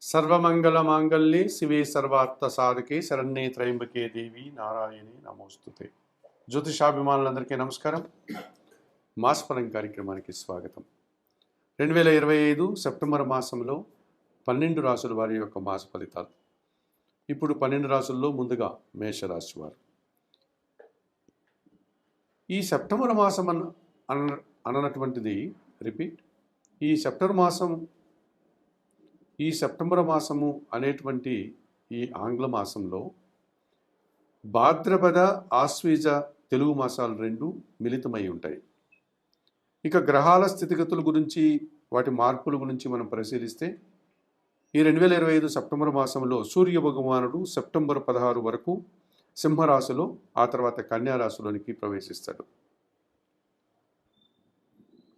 సర్వమంగళమాంగళ్యే శివే సర్వార్థ సాధకే శరణ్యే త్రయంబకే దేవి నారాయణి నమోస్తుతే. జ్యోతిషాభిమానులందరికీ నమస్కారం. మాసఫలం కార్యక్రమానికి స్వాగతం. 2025 సెప్టెంబర్ మాసంలో 12 రాసుల వారి యొక్క మాస ఫలితాలు. ఇప్పుడు 12 రాసుల్లో ముందుగా మేషరాశి వారు. ఈ సెప్టెంబర్ మాసం అన్నటువంటిది రిపీట్ ఈ సెప్టెంబర్ మాసము అనేటువంటి ఈ ఆంగ్ల మాసంలో భాద్రపద ఆశ్వీజ తెలుగు మాసాలు రెండు మిళితమై ఉంటాయి. ఇక గ్రహాల స్థితిగతుల గురించి వాటి మార్పుల గురించి మనం పరిశీలిస్తే ఈ 2025 సెప్టెంబర్ మాసంలో సూర్య భగవానుడు సెప్టెంబర్ 16 వరకు సింహరాశిలో, ఆ తర్వాత కన్యారాశిలోనికి ప్రవేశిస్తాడు.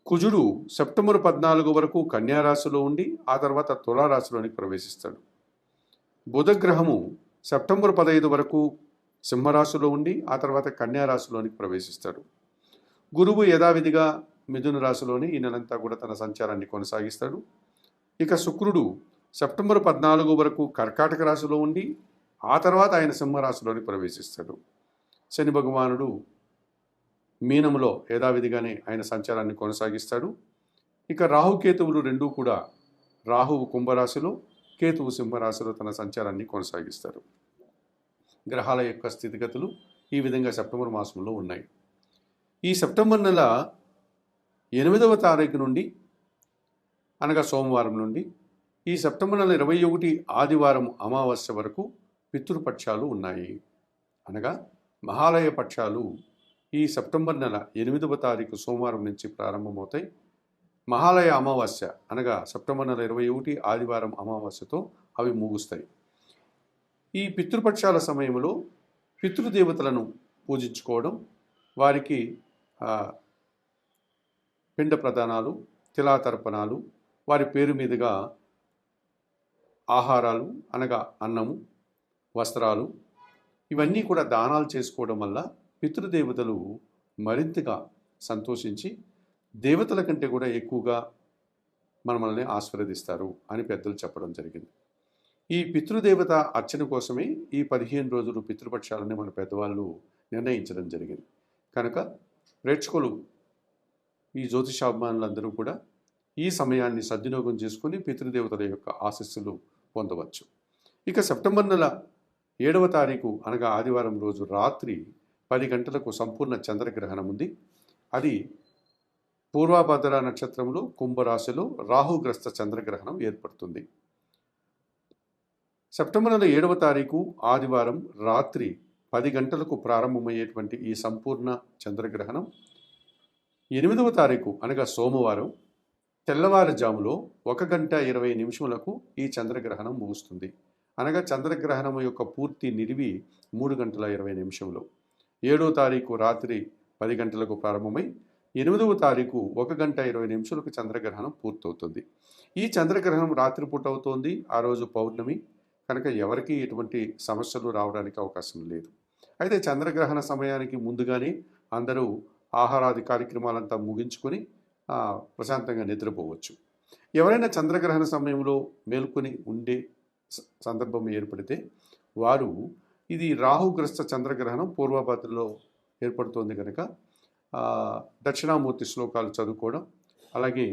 కుజుడు సెప్టెంబర్ 14 వరకు కన్యారాశిలో ఉండి ఆ తర్వాత తులారాశిలోనికి ప్రవేశిస్తాడు. బుధగ్రహము సెప్టెంబర్ 15 వరకు సింహరాశిలో ఉండి ఆ తర్వాత కన్యారాశిలోనికి ప్రవేశిస్తాడు. గురువు యథావిధిగా మిథున రాశిలోని ఈ నెలంతా కూడా తన సంచారాన్ని కొనసాగిస్తాడు. ఇక శుక్రుడు సెప్టెంబర్ 14 వరకు కర్కాటక రాశిలో ఉండి ఆ తర్వాత ఆయన సింహరాశిలోని ప్రవేశిస్తాడు. శని భగవానుడు మీనములో యథావిధిగానే ఆయన సంచారాన్ని కొనసాగిస్తాడు. ఇక రాహుకేతువులు రెండూ కూడా, రాహువు కుంభరాశిలో, కేతువు సింహరాశిలో తన సంచారాన్ని కొనసాగిస్తారు. గ్రహాల యొక్క స్థితిగతులు ఈ విధంగా సెప్టెంబర్ మాసంలో ఉన్నాయి. ఈ సెప్టెంబర్ నెల 8వ తారీఖు నుండి అనగా సోమవారం నుండి ఈ సెప్టెంబర్ నెల 21 ఆదివారం అమావాస్య వరకు పితృపక్షాలు ఉన్నాయి. అనగా మహాలయ పక్షాలు ఈ సెప్టెంబర్ నెల 8వ తారీఖు సోమవారం నుంచి ప్రారంభమవుతాయి. మహాలయ అమావాస్య అనగా సెప్టెంబర్ నెల 21 ఆదివారం అమావాస్యతో అవి ముగుస్తాయి. ఈ పితృపక్షాల సమయంలో పితృదేవతలను పూజించుకోవడం, వారికి పిండ ప్రదానాలు, తిలాతర్పణాలు, వారి పేరు మీదుగా ఆహారాలు అనగా అన్నము, వస్త్రాలు, ఇవన్నీ కూడా దానాలు చేసుకోవడం వల్ల పితృదేవతలు మరింతగా సంతోషించి దేవతల కంటే కూడా ఎక్కువగా మనల్ని ఆశీర్వదిస్తారు అని పెద్దలు చెప్పడం జరిగింది. ఈ పితృదేవత అర్చన కోసమే ఈ 15 రోజులు పితృపక్షాలని మన పెద్దవాళ్ళు నిర్ణయించడం జరిగింది. కనుక ప్రేక్షకులు, ఈ జ్యోతిషాభిమానులందరూ కూడా ఈ సమయాన్ని సద్వినియోగం చేసుకుని పితృదేవతల యొక్క ఆశీస్సులు పొందవచ్చు. ఇక సెప్టెంబర్ నెల 7వ తారీఖు అనగా ఆదివారం రోజు రాత్రి 10 గంటలకు సంపూర్ణ చంద్రగ్రహణం ఉంది. అది పూర్వభద్ర నక్షత్రంలో కుంభరాశిలో రాహుగ్రస్త చంద్రగ్రహణం ఏర్పడుతుంది. సెప్టెంబర్ నెల 7వ తారీఖు ఆదివారం రాత్రి 10 గంటలకు ప్రారంభమయ్యేటువంటి ఈ సంపూర్ణ చంద్రగ్రహణం 8వ తారీఖు అనగా సోమవారం తెల్లవారుజాములో 1 గంట 20 నిమిషములకు ఈ చంద్రగ్రహణం ముగుస్తుంది. అనగా చంద్రగ్రహణం యొక్క పూర్తి నిడివి 3 గంటల 20 నిమిషంలో. 7వ తారీఖు రాత్రి 10 గంటలకు ప్రారంభమై 8వ తారీఖు 1 గంట 20 నిమిషాలకు చంద్రగ్రహణం పూర్తవుతుంది. ఈ చంద్రగ్రహణం రాత్రిపూట అవుతోంది. ఆ రోజు పౌర్ణమి కనుక ఎవరికి ఎటువంటి సమస్యలు రావడానికి అవకాశం లేదు. అయితే చంద్రగ్రహణ సమయానికి ముందుగానే అందరూ ఆహారాది కార్యక్రమాలంతా ముగించుకొని ప్రశాంతంగా నిద్రపోవచ్చు. ఎవరైనా చంద్రగ్రహణ సమయంలో మేల్కొని ఉండే సందర్భం ఏర్పడితే వారు, ఇది రాహుగ్రస్త చంద్రగ్రహణం పూర్వభద్రలో ఏర్పడుతోంది కనుక దక్షిణామూర్తి శ్లోకాలు చదువుకోవడం, అలాగే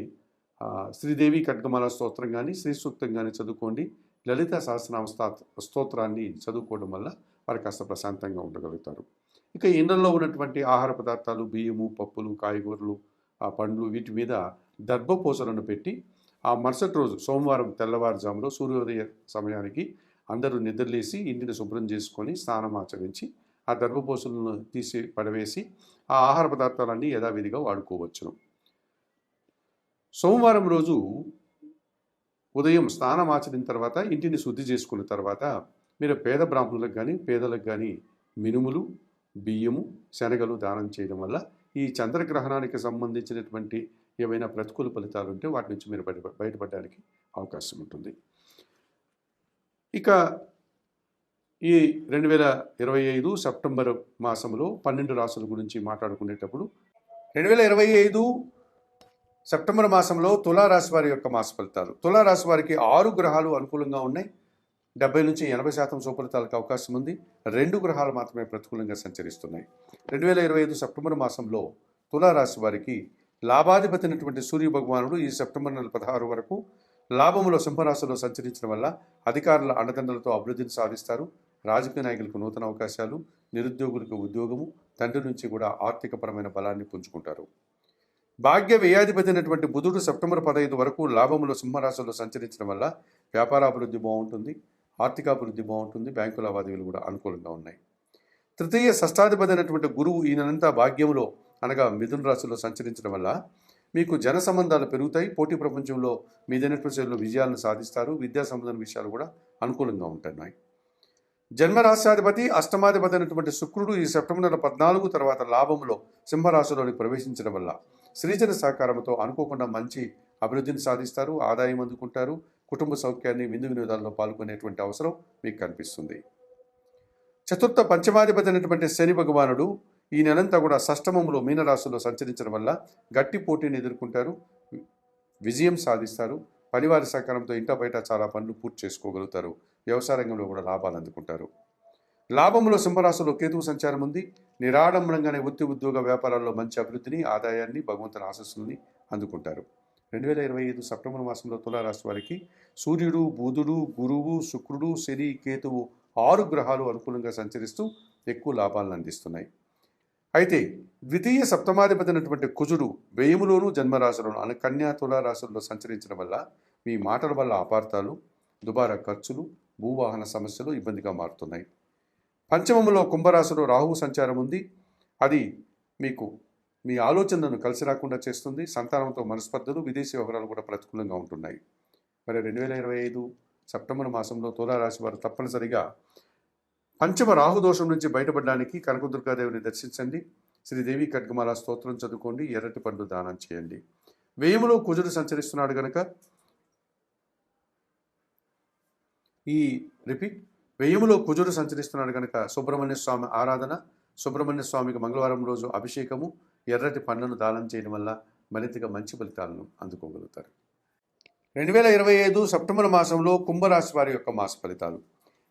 శ్రీదేవి ఖడ్గమాల స్తోత్రం కానీ శ్రీ సూక్తం కానీ చదువుకోండి. లలిత సహస్రనామ స్తోత్రాన్ని చదువుకోవడం వల్ల వారు కాస్త ప్రశాంతంగా ఉండగలుగుతారు. ఇక ఇళ్లలో ఉన్నటువంటి ఆహార పదార్థాలు, బియ్యము, పప్పులు, కాయగూరలు, పండ్లు, వీటి మీద దర్భపోసలను పెట్టి ఆ మరుసటి రోజు సోమవారం తెల్లవారుజాములో సూర్యోదయ సమయానికి అందరూ నిద్రలేసి ఇంటిని శుభ్రం చేసుకొని స్నానం ఆచరించి ఆ దర్భపోసలను తీసి పడవేసి ఆ ఆహార పదార్థాలన్నీ యథావిధిగా వాడుకోవచ్చును. సోమవారం రోజు ఉదయం స్నానం ఆచరిన తర్వాత ఇంటిని శుద్ధి చేసుకున్న తర్వాత మీరు పేద బ్రాహ్మణులకు కానీ పేదలకు కానీ మినుములు, బియ్యము, శనగలు దానం చేయడం వల్ల ఈ చంద్రగ్రహణానికి సంబంధించినటువంటి ఏవైనా ప్రతికూల ఫలితాలు ఉంటే వాటి నుంచి మీరు బయటపడడానికి అవకాశం ఉంటుంది. ఇక ఈ 2025 సెప్టెంబర్ మాసంలో 12 రాసుల గురించి మాట్లాడుకునేటప్పుడు 2025 సెప్టెంబర్ మాసంలో తులారాశి వారి యొక్క మాస ఫలితాలు. తులారాశి వారికి 6 గ్రహాలు అనుకూలంగా ఉన్నాయి. 70-80% సుఫలితాలకు అవకాశం ఉంది. 2 గ్రహాలు మాత్రమే ప్రతికూలంగా సంచరిస్తున్నాయి. 2025 సెప్టెంబర్ మాసంలో తులారాశి వారికి లాభాధిపతి అయినటువంటి సూర్య భగవానుడు ఈ సెప్టెంబర్ నెల 16 వరకు లాభములో సింహరాశిలో సంచరించడం వల్ల అధికారుల అండదండలతో అభివృద్ధిని సాధిస్తారు. రాజకీయ నాయకులకు నూతన అవకాశాలు, నిరుద్యోగులకు ఉద్యోగము, తండ్రి నుంచి కూడా ఆర్థికపరమైన బలాన్ని పుంజుకుంటారు. భాగ్య వ్యయాధిపతి అయినటువంటి బుధుడు సెప్టెంబర్ 15 వరకు లాభములో సింహరాశిలో సంచరించడం వల్ల వ్యాపారాభివృద్ధి బాగుంటుంది, ఆర్థికాభివృద్ధి బాగుంటుంది, బ్యాంకు లావాదేవీలు కూడా అనుకూలంగా ఉన్నాయి. తృతీయ షష్టాధిపతి అయినటువంటి గురువు ఈ నెలంతా భాగ్యంలో అనగా మిథున రాశిలో సంచరించడం వల్ల మీకు జన సంబంధాలు పెరుగుతాయి. పోటీ ప్రపంచంలో మీదైనటువంటి శైలిలో విజయాలను సాధిస్తారు. విద్యా సంబంధం విషయాలు కూడా అనుకూలంగా ఉంటున్నాయి. జన్మరాశ్యాధిపతి అష్టమాధిపతి అయినటువంటి శుక్రుడు ఈ సెప్టెంబర్ నెల 14 తర్వాత లాభంలో సింహరాశిలోనికి ప్రవేశించడం వల్ల శ్రీజన సహకారంతో అనుకోకుండా మంచి అభివృద్ధిని సాధిస్తారు, ఆదాయం అందుకుంటారు, కుటుంబ సౌఖ్యాన్ని, విందు వినోదాల్లో పాల్గొనేటువంటి అవసరం మీకు కనిపిస్తుంది. చతుర్థ పంచమాధిపతి అయినటువంటి శని భగవానుడు ఈ నెలంతా కూడా షష్టమంలో మీనరాశిలో సంచరించడం వల్ల గట్టి పోటీని ఎదుర్కొంటారు, విజయం సాధిస్తారు, పనివారి సహకారంతో ఇంట బయట చాలా పనులు పూర్తి చేసుకోగలుగుతారు, వ్యవసాయ రంగంలో కూడా లాభాలు అందుకుంటారు. లాభంలో సింహరాశిలో కేతువు సంచారం ఉంది. నిరాడంబరంగానే వృత్తి ఉద్యోగ వ్యాపారాల్లో మంచి అభివృద్ధిని, ఆదాయాన్ని, భగవంతుని ఆశస్సుల్ని అందుకుంటారు. 2025 సెప్టెంబర్ మాసంలో తులారాశి వారికి సూర్యుడు, బుధుడు, గురువు, శుక్రుడు, శని, కేతువు 6 గ్రహాలు అనుకూలంగా సంచరిస్తూ ఎక్కువ లాభాలను అందిస్తున్నాయి. అయితే ద్వితీయ సప్తమాధిపతి అయినటువంటి కుజుడు వ్యయములోను జన్మరాశులను అనే కన్యా తులారాశుల్లో సంచరించడం వల్ల మీ మాటల వల్ల అపార్థాలు, దుబారా ఖర్చులు, భూవాహన సమస్యలు ఇబ్బందిగా మారుతున్నాయి. పంచమంలో కుంభరాశిలో రాహువు సంచారం ఉంది. అది మీకు మీ ఆలోచనలను కలిసి రాకుండా చేస్తుంది. సంతానంతో మనస్పర్ధలు, విదేశీ వ్యవహారాలు కూడా ప్రతికూలంగా ఉంటున్నాయి. మరి 2025 సెప్టెంబర్ మాసంలో తులారాశి వారు తప్పనిసరిగా పంచమ రాహుదోషం నుంచి బయటపడడానికి కనకదుర్గాదేవిని దర్శించండి. శ్రీదేవి ఖడ్గమాల స్తోత్రం చదువుకోండి, ఎర్రటి పండ్లు దానం చేయండి. వ్యయములో కుజుడు సంచరిస్తున్నాడు కనుక వ్యయములో కుజుడు సంచరిస్తున్నాడు కనుక సుబ్రహ్మణ్య స్వామి ఆరాధన, సుబ్రహ్మణ్య స్వామికి మంగళవారం రోజు అభిషేకము, ఎర్రటి పండ్లను దానం చేయడం వల్ల మరింతగా మంచి ఫలితాలను అందుకోగలుగుతారు. 2025 సెప్టెంబర్ మాసంలో కుంభరాశి వారి యొక్క మాస ఫలితాలు.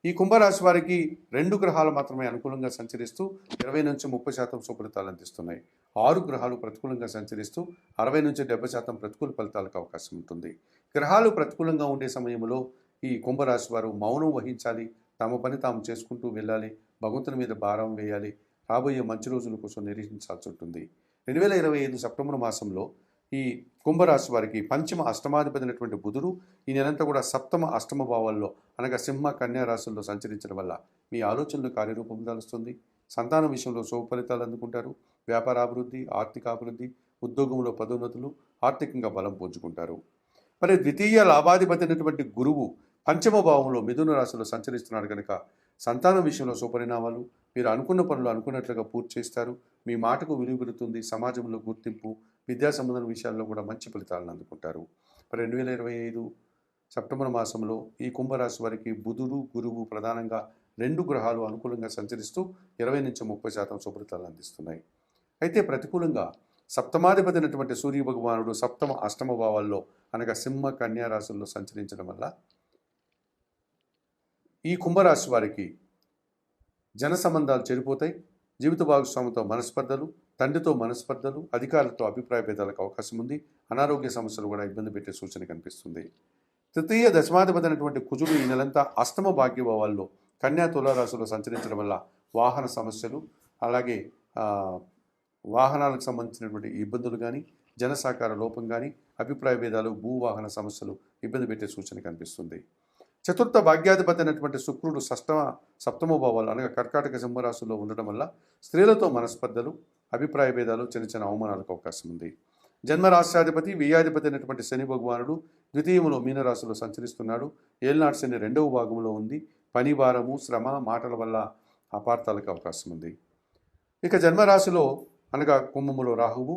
ఈ కుంభరాశి వారికి 2 గ్రహాలు మాత్రమే అనుకూలంగా సంచరిస్తూ 20-30% సుఫలితాలు అందిస్తున్నాయి. 6 గ్రహాలు ప్రతికూలంగా సంచరిస్తూ 60-70% ప్రతికూల ఫలితాలకు అవకాశం ఉంటుంది. గ్రహాలు ప్రతికూలంగా ఉండే సమయంలో ఈ కుంభరాశి వారు మౌనం వహించాలి, తమ పని తాము చేసుకుంటూ వెళ్ళాలి, భగవంతుని మీద భారం వేయాలి, రాబోయే మంచి రోజుల కోసం నిరీక్షించాల్సి ఉంటుంది. 2025 సెప్టెంబర్ మాసంలో ఈ కుంభరాశి వారికి పంచమ అష్టమాధిపతి అయినటువంటి బుధుడు ఈ నెలంతా కూడా సప్తమ అష్టమ భావాల్లో అనగా సింహ కన్యా రాశుల్లో సంచరించడం వల్ల మీ ఆలోచనలు కార్యరూపం దాలుస్తుంది. సంతానం విషయంలో శుభ ఫలితాలు అందుకుంటారు. వ్యాపారాభివృద్ధి, ఆర్థికాభివృద్ధి, ఉద్యోగంలో పదోన్నతులు, ఆర్థికంగా బలం పుంజుకుంటారు. మరి ద్వితీయ లాభాధిపతి అయినటువంటి గురువు పంచమ భావంలో మిథున రాశిలో సంచరిస్తున్నాడు కనుక సంతానం విషయంలో సుపరిణామాలు, మీరు అనుకున్న పనులు అనుకున్నట్లుగా పూర్తి చేస్తారు, మీ మాటకు విలువ పెరుగుతుంది, సమాజంలో గుర్తింపు, విద్యా సంబంధం విషయాల్లో కూడా మంచి ఫలితాలను అందుకుంటారు. మరి 2025 సెప్టెంబర్ మాసంలో ఈ కుంభరాశి వారికి బుధుడు, గురువు ప్రధానంగా 2 గ్రహాలు అనుకూలంగా సంచరిస్తూ 20-30% సుఫలితాలు అందిస్తున్నాయి. అయితే ప్రతికూలంగా సప్తమాధిపతి అయినటువంటి సూర్య భగవానుడు సప్తమ అష్టమ భావాల్లో అనగా సింహ కన్యా రాశుల్లో సంచరించడం వల్ల ఈ కుంభరాశి వారికి జన సంబంధాలు చెడిపోతాయి. జీవిత భాగస్వామితో మనస్పర్ధలు, తండ్రితో మనస్పర్ధలు, అధికారులతో అభిప్రాయ భేదాలకు అవకాశం ఉంది. అనారోగ్య సమస్యలు కూడా ఇబ్బంది పెట్టే సూచన కనిపిస్తుంది. తృతీయ దశమాధిపతి అయినటువంటి కుజుడు ఈ నెలంతా అష్టమ భాగ్యభావాల్లో కన్యా తులారాశిలో సంచరించడం వల్ల వాహన సమస్యలు, అలాగే వాహనాలకు సంబంధించినటువంటి ఇబ్బందులు కానీ, జన సహకార లోపం కానీ, అభిప్రాయ భేదాలు, భూవాహన సమస్యలు ఇబ్బంది పెట్టే సూచన కనిపిస్తుంది. చతుర్థ భాగ్యాధిపతి అయినటువంటి శుక్రుడు సప్తమ భావాలు అనగా కర్కాటక సింహరాశుల్లో ఉండడం వల్ల స్త్రీలతో మనస్పర్ధలు, అభిప్రాయ భేదాలు, చిన్న చిన్న అవమానాలకు అవకాశం ఉంది. జన్మరాశ్యాధిపతి వ్యయాధిపతి అయినటువంటి శని భగవానుడు ద్వితీయంలో మీనరాశిలో సంచరిస్తున్నాడు. ఏళ్నాటి శని 2వ భాగంలో ఉంది. పని భారము, శ్రమ, మాటల వల్ల అపార్థాలకు అవకాశం ఉంది. ఇక జన్మరాశిలో అనగా కుంభములో రాహువు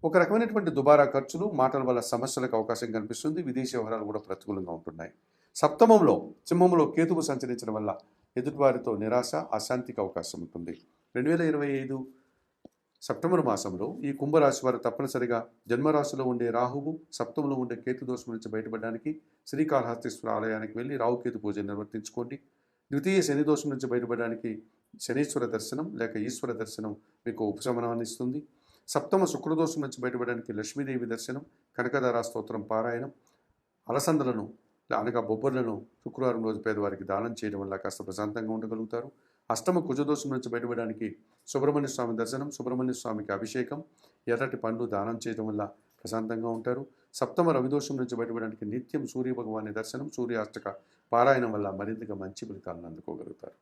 ఒక రకమైనటువంటి దుబారా ఖర్చులు, మాటల వల్ల సమస్యలకు అవకాశం కనిపిస్తుంది. విదేశీ వ్యవహారాలు కూడా ప్రతికూలంగా ఉంటున్నాయి. సప్తమంలో సింహంలో కేతువు సంచరించడం వల్ల ఎదుటివారితో నిరాశ, అశాంతికి అవకాశం ఉంటుంది. 2025 సెప్టెంబర్ మాసంలో ఈ కుంభరాశి వారు తప్పనిసరిగా జన్మరాశిలో ఉండే రాహువు, సప్తమంలో ఉండే కేతు దోషం నుంచి బయటపడడానికి శ్రీకాళహస్తీశ్వర ఆలయానికి వెళ్ళి రాహుకేతు పూజను నిర్వర్తించుకోండి. ద్వితీయ శని దోషం నుంచి బయటపడడానికి శనీశ్వర దర్శనం లేక ఈశ్వర దర్శనం మీకు ఉపశమనాన్ని ఇస్తుంది. సప్తమ శుక్రదోషం నుంచి బయటపడడానికి లక్ష్మీదేవి దర్శనం, కనకదార స్తోత్రం పారాయణం, అలసందలను అనగా బొబ్బర్లను శుక్రవారం రోజు పేదవారికి దానం చేయడం వల్ల కాస్త ప్రశాంతంగా ఉండగలుగుతారు. అష్టమ కుజదోషం నుంచి బయటపడడానికి సుబ్రహ్మణ్య స్వామి దర్శనం, సుబ్రహ్మణ్య స్వామికి అభిషేకం, ఎర్రటి పండ్లు దానం చేయడం వల్ల ప్రశాంతంగా ఉంటారు. సప్తమ రవిదోషం నుంచి బయటపడడానికి నిత్యం సూర్య భగవాని దర్శనం, సూర్యాష్టక పారాయణం వల్ల మరింతగా మంచి ఫలితాలను అందుకోగలుగుతారు.